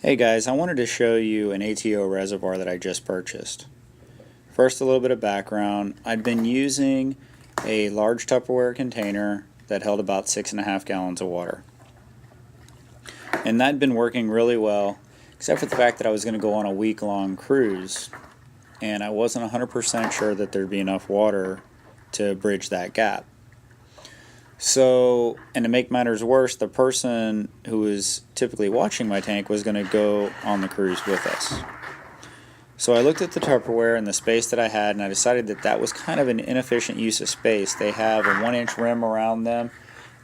Hey guys, I wanted to show you an ATO reservoir that I just purchased. First, a little bit of background. I'd been using a large Tupperware container that held about 6.5 gallons of water. And that'd been working really well, except for the fact that I was going to go on a week-long cruise, and I wasn't 100% sure that there'd be enough water to bridge that gap. So, and to make matters worse, the person who was typically watching my tank was going to go on the cruise with us. So I looked at the Tupperware and the space that I had, and I decided that that was kind of an inefficient use of space. They have a 1-inch rim around them,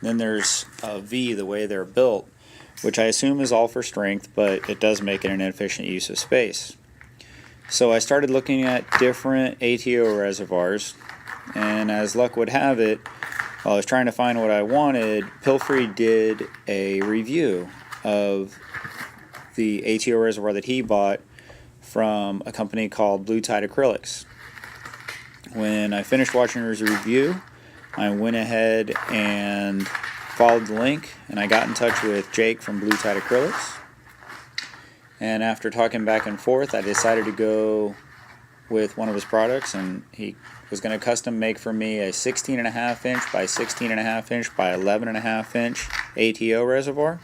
then there's a V the way they're built, which I assume is all for strength, but it does make it an inefficient use of space. So I started looking at different ATO reservoirs, and as luck would have it, while I was trying to find what I wanted, Pilfrey did a review of the ATO reservoir that he bought from a company called Blue Tide Acrylics. When I finished watching his review, I went ahead and followed the link, and I got in touch with Jake from Blue Tide Acrylics. And after talking back and forth, I decided to go with one of his products, and he was going to custom make for me a 16.5 inch by 16.5 inch by 11.5 inch ATO reservoir,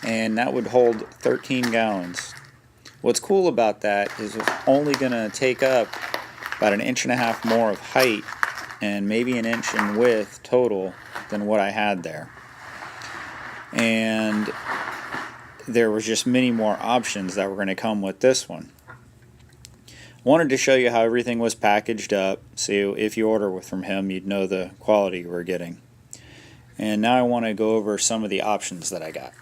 and that would hold 13 gallons. What's cool about that is it's only going to take up about 1.5 inches more of height and maybe 1 inch in width total than what I had there. And there was just many more options that were going to come with this one. Wanted to show you how everything was packaged up, so if you order from him you'd know the quality you were getting. And now I want to go over some of the options that I got.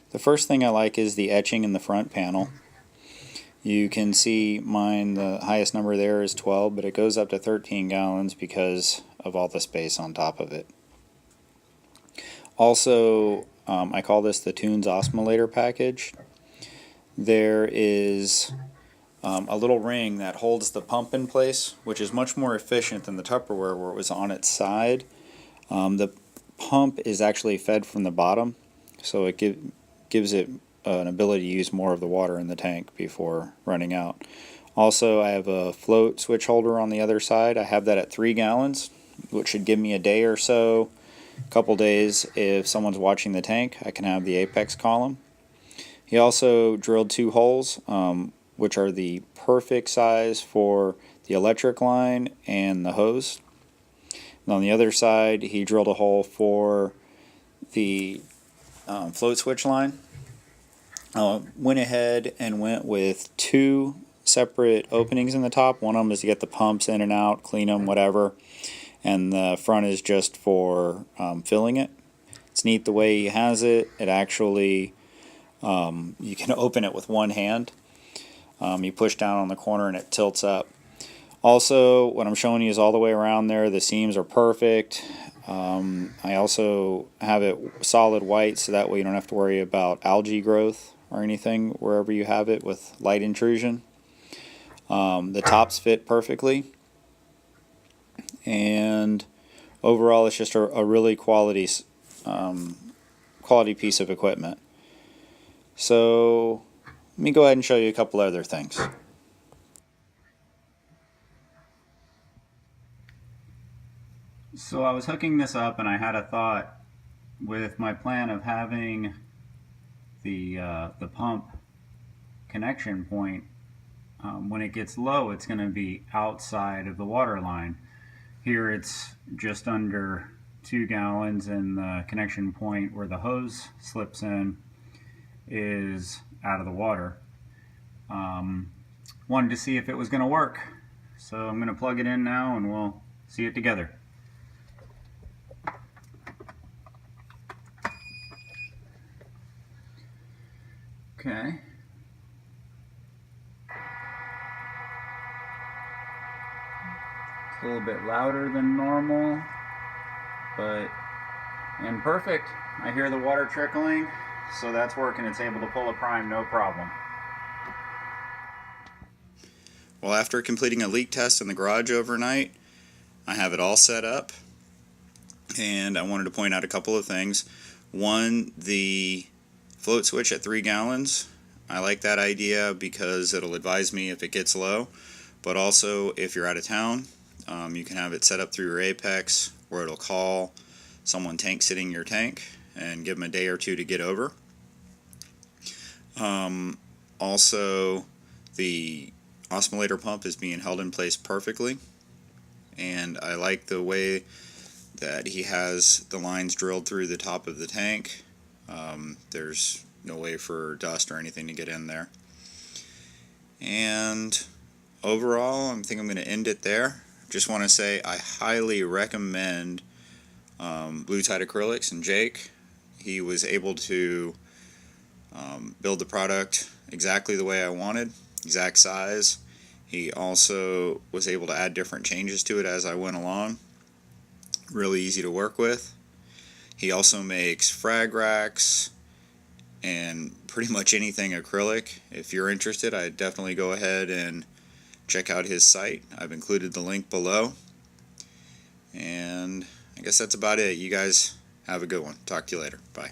The first thing I like is the etching in the front panel. You can see mine, the highest number there is 12, but it goes up to 13 gallons because of all the space on top of it. Also, I call this the Tunes Osmolator package. There is a little ring that holds the pump in place, which is much more efficient than the Tupperware where it was on its side. The pump is actually fed from the bottom, so it gives it an ability to use more of the water in the tank before running out. Also, I have a float switch holder on the other side. I have that at 3 gallons, which should give me a day or so, a couple days. If someone's watching the tank, I can have the apex column. He also drilled 2 holes, which are the perfect size for the electric line and the hose. And on the other side, he drilled a hole for the float switch line. Went ahead and went with 2 separate openings in the top. One of them is to get the pumps in and out, clean them, whatever. And the front is just for filling it. It's neat the way he has it. It actually, you can open it with one hand. You push down on the corner and it tilts up. Also, what I'm showing you is all the way around there. The seams are perfect. I also have it solid white, so that way you don't have to worry about algae growth or anything wherever you have it with light intrusion. The tops fit perfectly, and overall it's just a really quality piece of equipment. So let me go ahead and show you a couple other things. So I was hooking this up and I had a thought with my plan of having the pump connection point. When it gets low, it's going to be outside of the water line. Here it's just under 2 gallons, and the connection point where the hose slips in is out of the water. Wanted to see if it was going to work, so I'm going to plug it in now and we'll see it together. Okay. It's a little bit louder than normal, and perfect. I hear the water trickling, so that's working. It's able to pull a prime, no problem. Well, after completing a leak test in the garage overnight, I have it all set up, and I wanted to point out a couple of things. One, the Float switch at 3 gallons. I like that idea because it'll advise me if it gets low, but also if you're out of town, you can have it set up through your Apex where it'll call someone tank sitting your tank and give them a day or two to get over. Also, the osmolator pump is being held in place perfectly, and I like the way that he has the lines drilled through the top of the tank. There's no way for dust or anything to get in there. And overall, I think I'm going to end it there. Just want to say I highly recommend Blue Tide Acrylics and Jake. He was able to build the product exactly the way I wanted, exact size. He also was able to add different changes to it as I went along. Really easy to work with. He also makes frag racks and pretty much anything acrylic. If you're interested, I'd definitely go ahead and check out his site. I've included the link below. And I guess that's about it. You guys have a good one. Talk to you later. Bye.